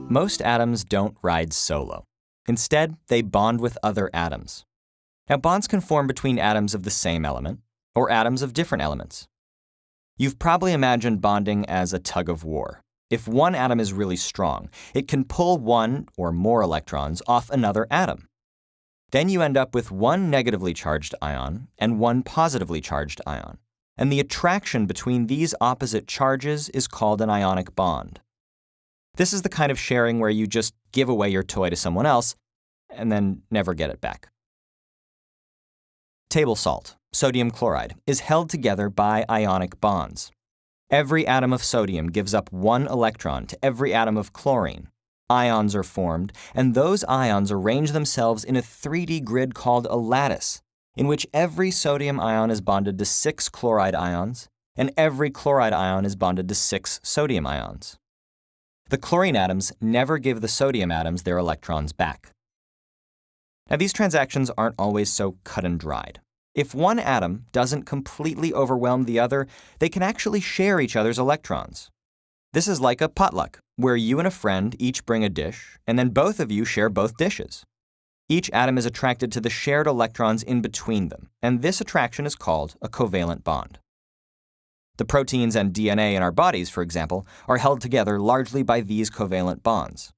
Most atoms don't ride solo. Instead, they bond with other atoms. Now, bonds can form between atoms of the same element, or atoms of different elements. You've probably imagined bonding as a tug of war. If one atom is really strong, it can pull one or more electrons off another atom. Then you end up with one negatively charged ion and one positively charged ion. And the attraction between these opposite charges is called an ionic bond. This is the kind of sharing where you just give away your toy to someone else and then never get it back. Table salt, sodium chloride, is held together by ionic bonds. Every atom of sodium gives up one electron to every atom of chlorine. Ions are formed, and those ions arrange themselves in a 3D grid called a lattice, in which every sodium ion is bonded to 6 chloride ions, and every chloride ion is bonded to 6 sodium ions. The chlorine atoms never give the sodium atoms their electrons back. Now, these transactions aren't always so cut and dried. If one atom doesn't completely overwhelm the other, they can actually share each other's electrons. This is like a potluck, where you and a friend each bring a dish, and then both of you share both dishes. Each atom is attracted to the shared electrons in between them, and this attraction is called a covalent bond. The proteins and DNA in our bodies, for example, are held together largely by these covalent bonds.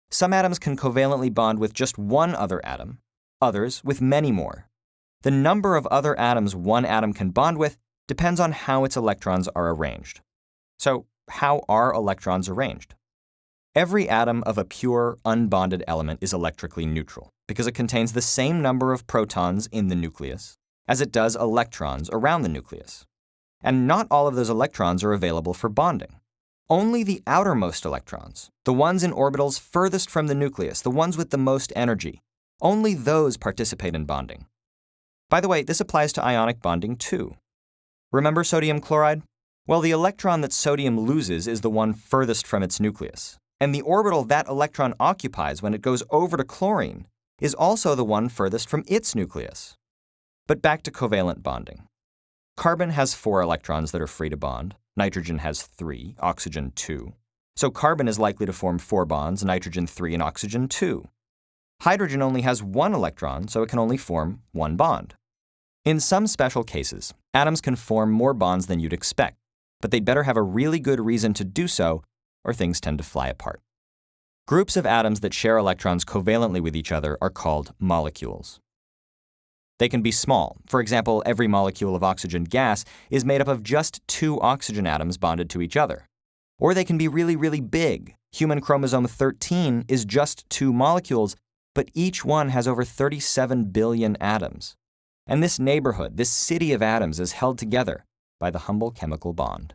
Some atoms can covalently bond with just one other atom, others with many more. The number of other atoms one atom can bond with depends on how its electrons are arranged. So, how are electrons arranged? Every atom of a pure, unbonded element is electrically neutral because it contains the same number of protons in the nucleus as it does electrons around the nucleus. And not all of those electrons are available for bonding. Only the outermost electrons, the ones in orbitals furthest from the nucleus, the ones with the most energy, only those participate in bonding. By the way, this applies to ionic bonding too. Remember sodium chloride? Well, the electron that sodium loses is the one furthest from its nucleus, and the orbital that electron occupies when it goes over to chlorine is also the one furthest from its nucleus. But back to covalent bonding. Carbon has 4 electrons that are free to bond. Nitrogen has 3, oxygen 2. So carbon is likely to form 4 bonds, nitrogen 3 and oxygen 2. Hydrogen only has 1 electron, so it can only form 1 bond. In some special cases, atoms can form more bonds than you'd expect, but they'd better have a really good reason to do so, or things tend to fly apart. Groups of atoms that share electrons covalently with each other are called molecules. They can be small. For example, every molecule of oxygen gas is made up of just 2 oxygen atoms bonded to each other. Or they can be really, really big. Human chromosome 13 is just 2 molecules, but each one has over 37 billion atoms. And this neighborhood, this city of atoms, is held together by the humble chemical bond.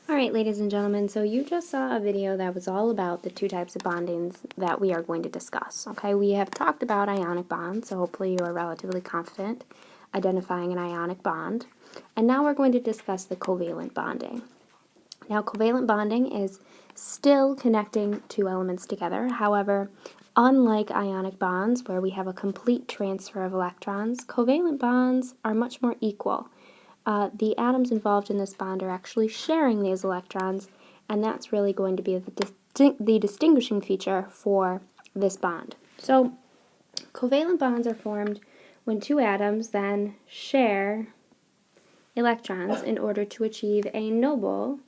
Alright, ladies and gentlemen, so you just saw a video that was all about the 2 types of bondings that we are going to discuss. Okay, we have talked about ionic bonds, so hopefully you are relatively confident identifying an ionic bond. And now we're going to discuss the covalent bonding. Now, covalent bonding is still connecting 2 elements together. However, unlike ionic bonds, where we have a complete transfer of electrons, covalent bonds are much more equal. The atoms involved in this bond are actually sharing these electrons, and that's really going to be the distinguishing feature for this bond. So, covalent bonds are formed when 2 atoms then share electrons in order to achieve a noble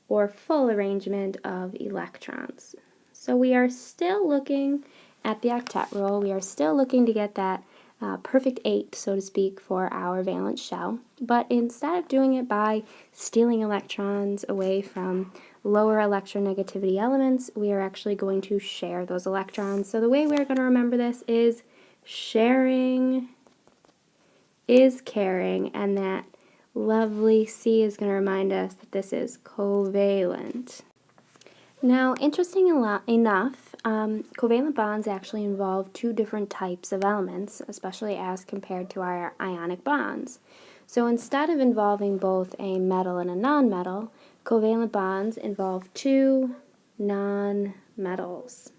or full arrangement of electrons. So we are still looking at the octet rule. We are still looking to get that perfect 8, so to speak, for our valence shell. But instead of doing it by stealing electrons away from lower electronegativity elements, we are actually going to share those electrons. So the way we're going to remember this is sharing is caring, and that lovely C is going to remind us that this is covalent. Now, interesting enough, covalent bonds actually involve two different types of elements, especially as compared to our ionic bonds. So instead of involving both a metal and a nonmetal, covalent bonds involve two nonmetals.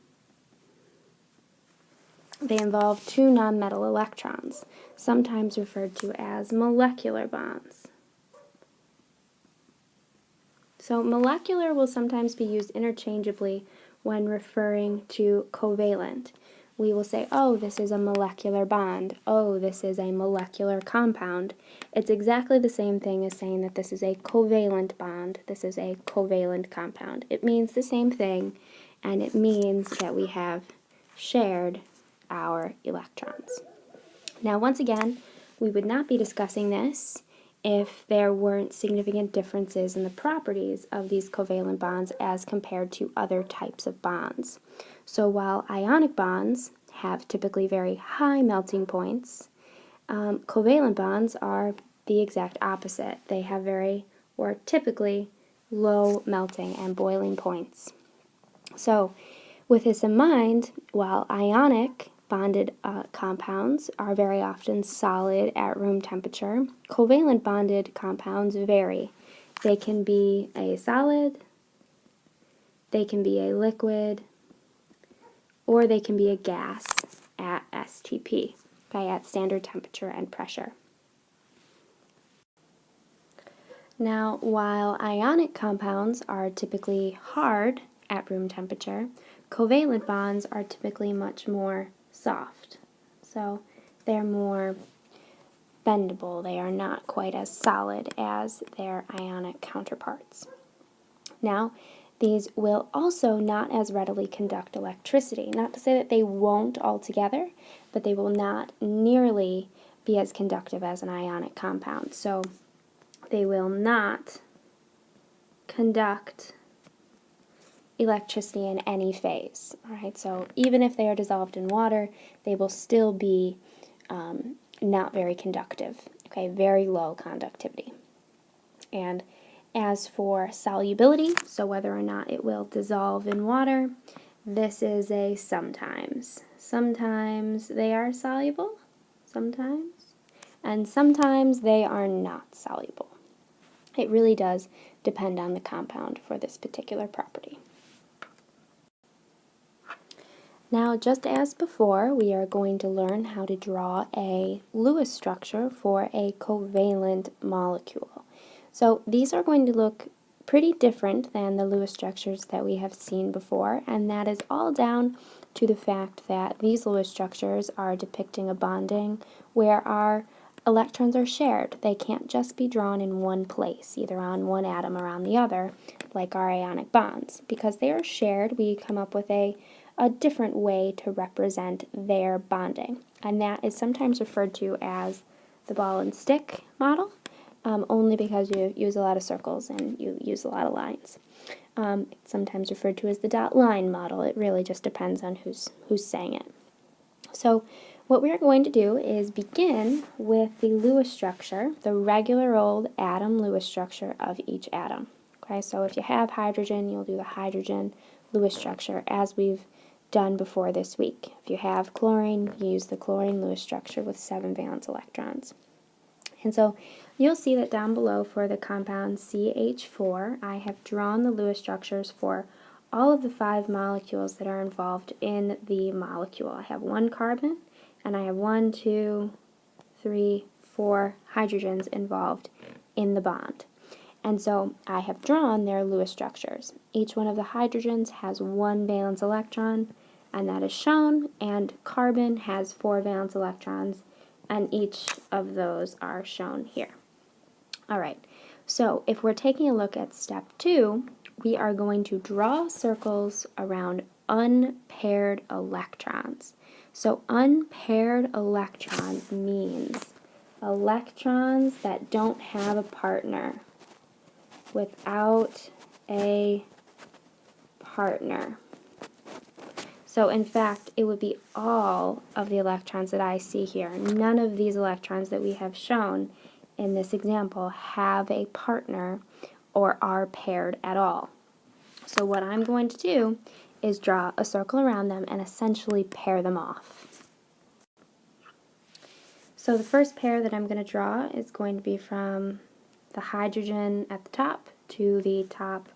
They involve two nonmetal electrons, sometimes referred to as molecular bonds. So molecular will sometimes be used interchangeably when referring to covalent. We will say, oh, this is a molecular bond. Oh, this is a molecular compound. It's exactly the same thing as saying that this is a covalent bond. This is a covalent compound. It means the same thing, and it means that we have shared our electrons. Now, once again, we would not be discussing this if there weren't significant differences in the properties of these covalent bonds as compared to other types of bonds. So while ionic bonds have typically very high melting points, covalent bonds are the exact opposite. They have very, or typically, low melting and boiling points. So with this in mind, while ionic bonded compounds are very often solid at room temperature, covalent bonded compounds vary. They can be a solid, they can be a liquid, or they can be a gas at STP, okay, at standard temperature and pressure. Now, while ionic compounds are typically hard at room temperature, covalent bonds are typically much more soft. So they're more bendable. They are not quite as solid as their ionic counterparts. Now, these will also not as readily conduct electricity. Not to say that they won't altogether, but they will not nearly be as conductive as an ionic compound. So they will not conduct electricity in any phase. All right, so even if they are dissolved in water, they will still be not very conductive. Okay, very low conductivity. And as for solubility, so whether or not it will dissolve in water, this is a sometimes. Sometimes they are soluble, sometimes, and sometimes they are not soluble. It really does depend on the compound for this particular property. Now, just as before, we are going to learn how to draw a Lewis structure for a covalent molecule. So these are going to look pretty different than the Lewis structures that we have seen before, and that is all down to the fact that these Lewis structures are depicting a bonding where our electrons are shared. They can't just be drawn in one place, either on one atom or on the other, like our ionic bonds. Because they are shared, we come up with a different way to represent their bonding, and that is sometimes referred to as the ball and stick model, only because you use a lot of circles and you use a lot of lines. It's sometimes referred to as the dot line model. It really just depends on who's saying it. So what we are going to do is begin with the Lewis structure, the regular old atom Lewis structure of each atom. Okay, so if you have hydrogen, you'll do the hydrogen Lewis structure as we've done before this week. If you have chlorine, you use the chlorine Lewis structure with 7 valence electrons. And so you'll see that down below for the compound CH4, I have drawn the Lewis structures for all of the 5 molecules that are involved in the molecule. I have 1 carbon, and I have 1, 2, 3, 4 hydrogens involved in the bond. And so I have drawn their Lewis structures. Each one of the hydrogens has 1 valence electron, and that is shown, and carbon has 4 valence electrons, and each of those are shown here. All right, so if we're taking a look at step 2, we are going to draw circles around unpaired electrons. So unpaired electrons means electrons that don't have a partner, without a partner. So in fact, it would be all of the electrons that I see here. None of these electrons that we have shown in this example have a partner or are paired at all. So what I'm going to do is draw a circle around them and essentially pair them off. So the first pair that I'm going to draw is going to be from the hydrogen at the top to the top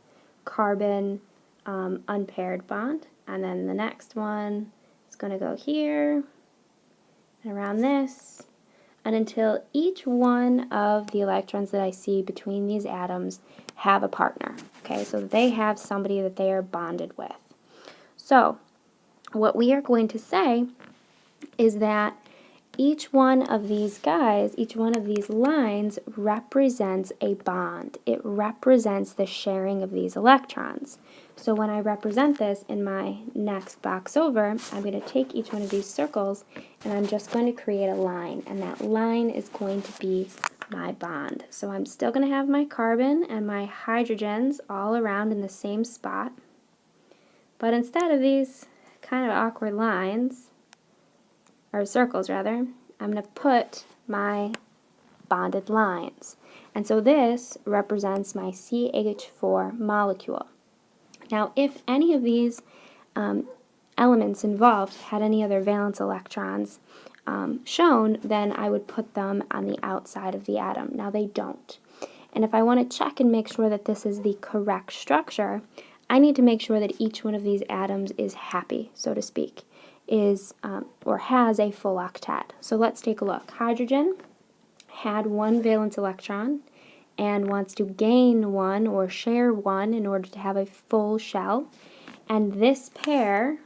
carbon unpaired bond, and then the next one is going to go here and around this, and until each one of the electrons that I see between these atoms have a partner, okay, so they have somebody that they are bonded with. So what we are going to say is that each one of these guys, each one of these lines represents a bond. It represents the sharing of these electrons. So when I represent this in my next box over, I'm going to take each one of these circles and I'm just going to create a line, and that line is going to be my bond. So I'm still going to have my carbon and my hydrogens all around in the same spot, but instead of these kind of awkward lines, or circles rather, I'm going to put my bonded lines. And so this represents my CH4 molecule. Now, if any of these elements involved had any other valence electrons shown, then I would put them on the outside of the atom. Now they don't. And if I want to check and make sure that this is the correct structure, I need to make sure that each one of these atoms is happy, so to speak, is or has a full octet. So let's take a look. Hydrogen had one valence electron and wants to gain one or share one in order to have a full shell. And this pair,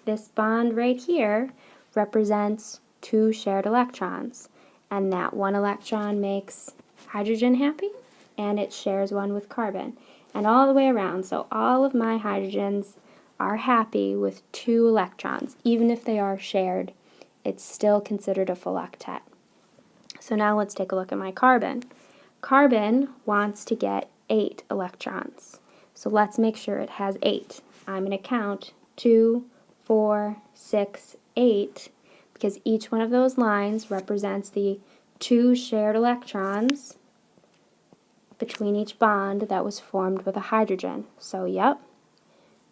this bond right here, represents two shared electrons. And that one electron makes hydrogen happy, and it shares one with carbon. And all the way around, so all of my hydrogens are happy with two electrons. Even if they are shared, it's still considered a full octet. So now let's take a look at my carbon. Carbon wants to get 8 electrons. So let's make sure it has 8. I'm going to count 2, 4, 6, 8, because each one of those lines represents the 2 shared electrons between each bond that was formed with a hydrogen. So, yep,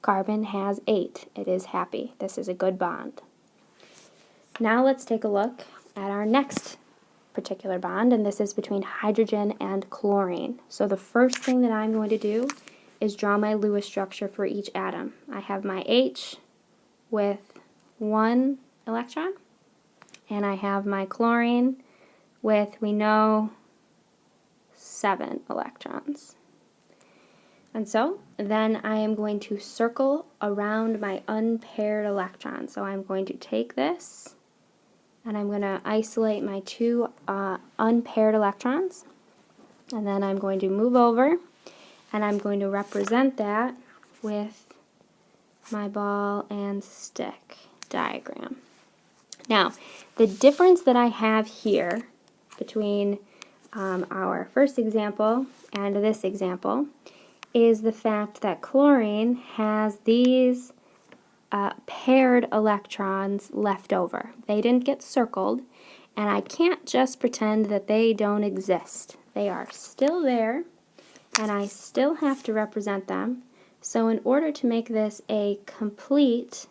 carbon has 8. It is happy. This is a good bond. Now let's take a look at our next particular bond, and this is between hydrogen and chlorine. So the first thing that I'm going to do is draw my Lewis structure for each atom. I have my H with 1 electron, and I have my chlorine with, we know, 7 electrons. And so then I am going to circle around my unpaired electron. So I'm going to take this and I'm going to isolate my 2 unpaired electrons, and then I'm going to move over and I'm going to represent that with my ball and stick diagram. Now, the difference that I have here between our first example and this example is the fact that chlorine has these paired electrons left over. They didn't get circled, and I can't just pretend that they don't exist. They are still there, and I still have to represent them. So in order to make this a complete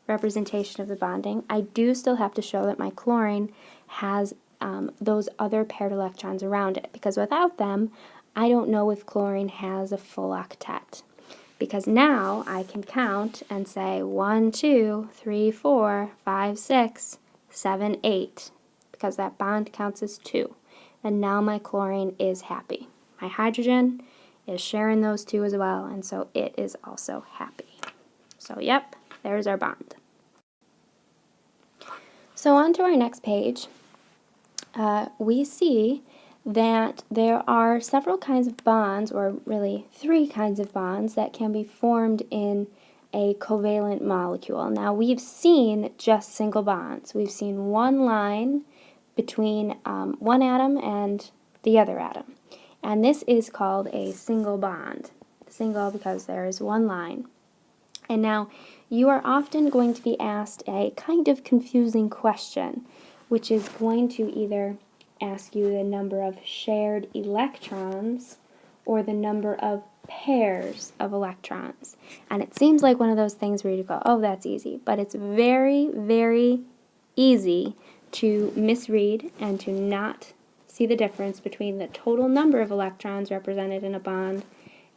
representation of the bonding, I do still have to show that my chlorine has those other paired electrons around it, because without them, I don't know if chlorine has a full octet. Because now I can count and say 1, 2, 3, 4, 5, 6, 7, 8, because that bond counts as 2. And now my chlorine is happy. My hydrogen is sharing those 2 as well, and so it is also happy. So yep, there's our bond. So on to our next page. We see that there are several kinds of bonds, or really 3 kinds of bonds, that can be formed in a covalent molecule. Now we've seen just single bonds. We've seen one line between one atom and the other atom. And this is called a single bond. Single because there is one line. And now you are often going to be asked a kind of confusing question, which is going to either ask you the number of shared electrons or the number of pairs of electrons. And it seems like one of those things where you go, oh, that's easy. But it's very, very easy to misread and to not see the difference between the total number of electrons represented in a bond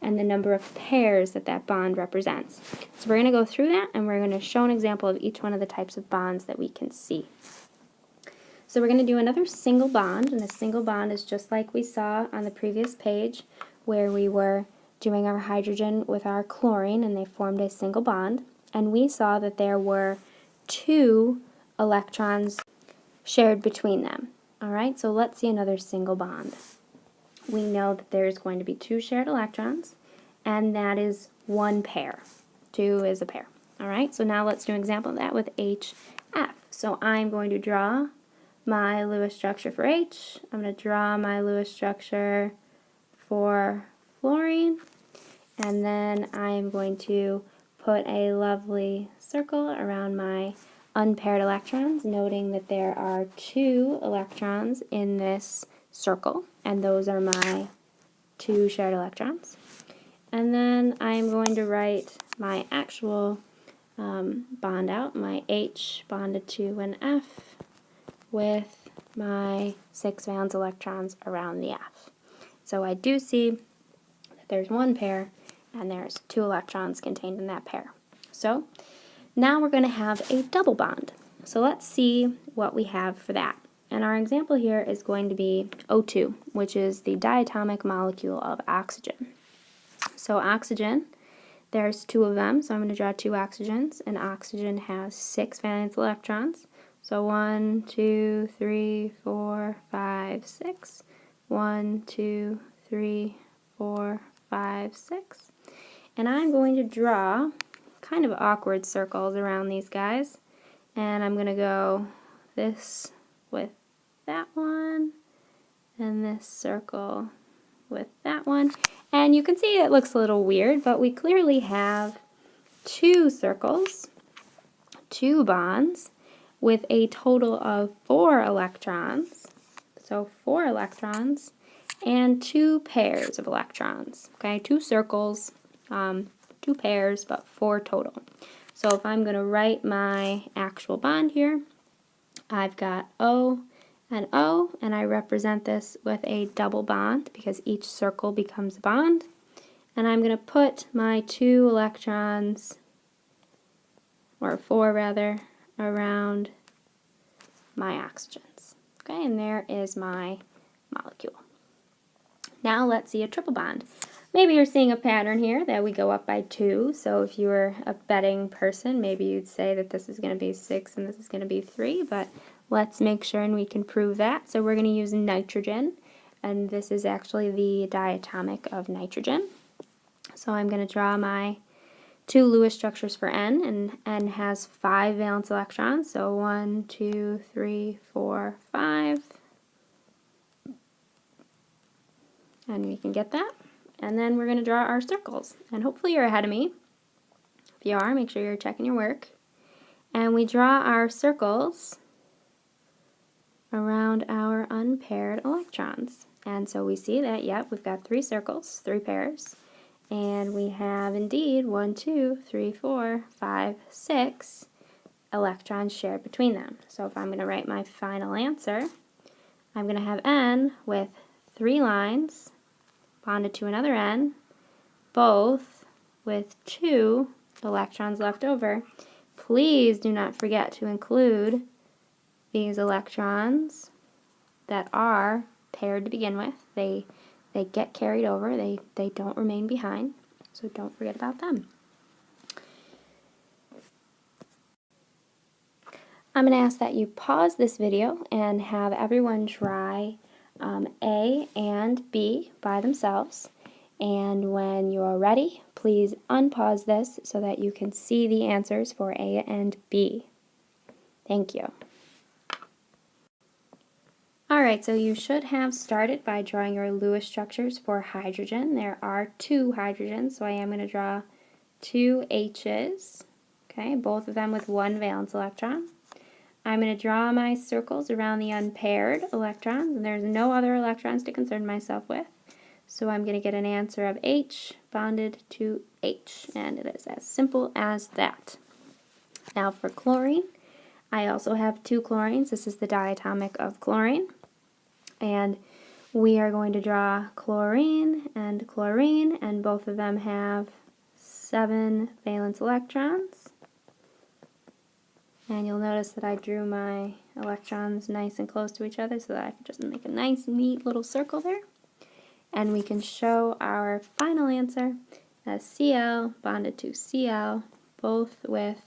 and the number of pairs that that bond represents. So we're going to go through that, and we're going to show an example of each one of the types of bonds that we can see. So we're going to do another single bond, and a single bond is just like we saw on the previous page where we were doing our hydrogen with our chlorine and they formed a single bond, and we saw that there were 2 electrons shared between them. Alright, so let's see another single bond. We know that there's going to be 2 shared electrons, and that is 1 pair. 2 is a pair. Alright, so now let's do an example of that with HF. So I'm going to draw my Lewis structure for H. I'm going to draw my Lewis structure for fluorine, and then I'm going to put a lovely circle around my unpaired electrons, noting that there are 2 electrons in this circle, and those are my 2 shared electrons. And then I'm going to write my actual bond out, my H bonded to an F with my 6 valence electrons around the F. So I do see that there's 1 pair and there's 2 electrons contained in that pair. So now we're going to have a double bond. So let's see what we have for that. And our example here is going to be O2, which is the diatomic molecule of oxygen. So oxygen, there's 2 of them, so I'm going to draw 2 oxygens, and oxygen has 6 valence electrons. So 1, 2, 3, 4, 5, 6. 1, 2, 3, 4, 5, 6. And I'm going to draw kind of awkward circles around these guys. And I'm going to go this with that one, and this circle with that one. And you can see it looks a little weird, but we clearly have 2 circles, 2 bonds, with a total of 4 electrons. So 4 electrons and 2 pairs of electrons. Okay, 2 circles, 2 pairs, but 4 total. So if I'm going to write my actual bond here, I've got O, and I represent this with a double bond because each circle becomes a bond. And I'm going to put my 2 electrons, or 4 rather, around my oxygens. Okay, and there is my molecule. Now let's see a triple bond. Maybe you're seeing a pattern here that we go up by 2. So if you were a betting person, maybe you'd say that this is going to be 6 and this is going to be 3, but let's make sure and we can prove that. So we're going to use nitrogen, and this is actually the diatomic of nitrogen. So I'm going to draw my 2 Lewis structures for N, and N has 5 valence electrons. So 1, 2, 3, 4, 5. And we can get that. And then we're going to draw our circles. And hopefully you're ahead of me. If you are, make sure you're checking your work. And we draw our circles around our unpaired electrons. And so we see that, yep, we've got 3 circles, 3 pairs. And we have indeed 1, 2, 3, 4, 5, 6 electrons shared between them. So if I'm going to write my final answer, I'm going to have N with 3 lines bonded to another N, both with 2 electrons left over. Please do not forget to include these electrons that are paired to begin with. They get carried over. They don't remain behind, so don't forget about them. I'm going to ask that you pause this video and have everyone try A and B by themselves. And when you're ready, please unpause this so that you can see the answers for A and B. Thank you. Alright, so you should have started by drawing your Lewis structures for hydrogen. There are 2 hydrogens, so I am going to draw 2 H's, okay, both of them with 1 valence electron. I'm going to draw my circles around the unpaired electrons, and there's no other electrons to concern myself with. So I'm going to get an answer of H bonded to H, and it is as simple as that. Now for chlorine, I also have 2 chlorines. This is the diatomic of chlorine. And we are going to draw chlorine, and both of them have 7 valence electrons. And you'll notice that I drew my electrons nice and close to each other so that I can just make a nice, neat little circle there. And we can show our final answer as Cl bonded to Cl, both with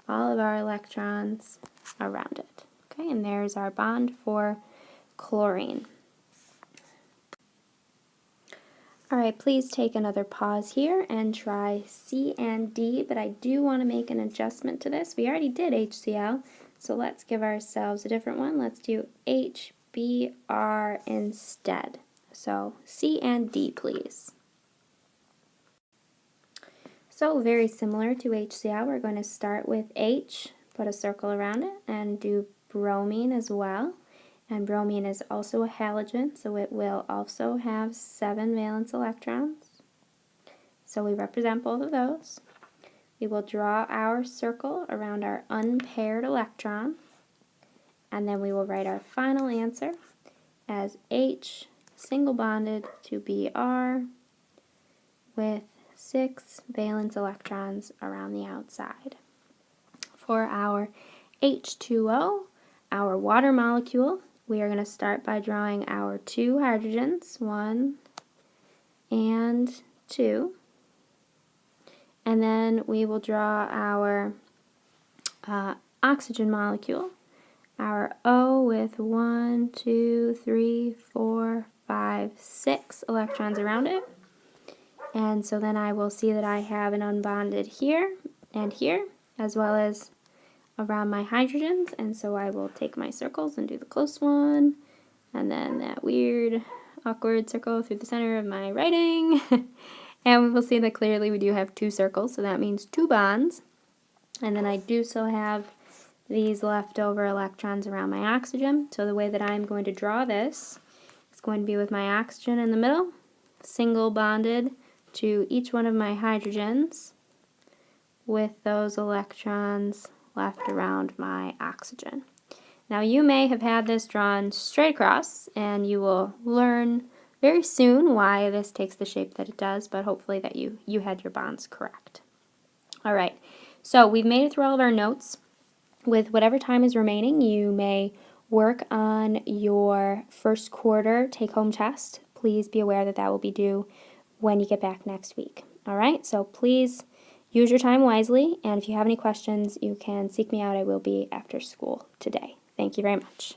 all of our electrons around it. Okay, and there's our bond for chlorine. Alright, please take another pause here and try C and D, but I do want to make an adjustment to this. We already did HCl, so let's give ourselves a different one. Let's do HBr instead. So C and D, please. So very similar to HCl, we're going to start with H, put a circle around it, and do bromine as well. And bromine is also a halogen, so it will also have 7 valence electrons. So we represent both of those. We will draw our circle around our unpaired electron, and then we will write our final answer as H single bonded to Br with 6 valence electrons around the outside. For our H2O, our water molecule, we are going to start by drawing our 2 hydrogens, 1 and 2. And then we will draw our oxygen molecule, our O with 1, 2, 3, 4, 5, 6 electrons around it. And so then I will see that I have an unbonded here and here, as well as around my hydrogens, and so I will take my circles and do the close one, and then that weird, awkward circle through the center of my writing. And we will see that clearly we do have 2 circles, so that means 2 bonds. And then I do still have these leftover electrons around my oxygen, so the way that I'm going to draw this is going to be with my oxygen in the middle, single bonded to each one of my hydrogens with those electrons left around my oxygen. Now you may have had this drawn straight across, and you will learn very soon why this takes the shape that it does, but hopefully that you had your bonds correct. Alright, so we've made it through all of our notes. With whatever time is remaining, you may work on your first quarter take-home test. Please be aware that that will be due when you get back next week. Alright, so please use your time wisely, and if you have any questions, you can seek me out. I will be after school today. Thank you very much.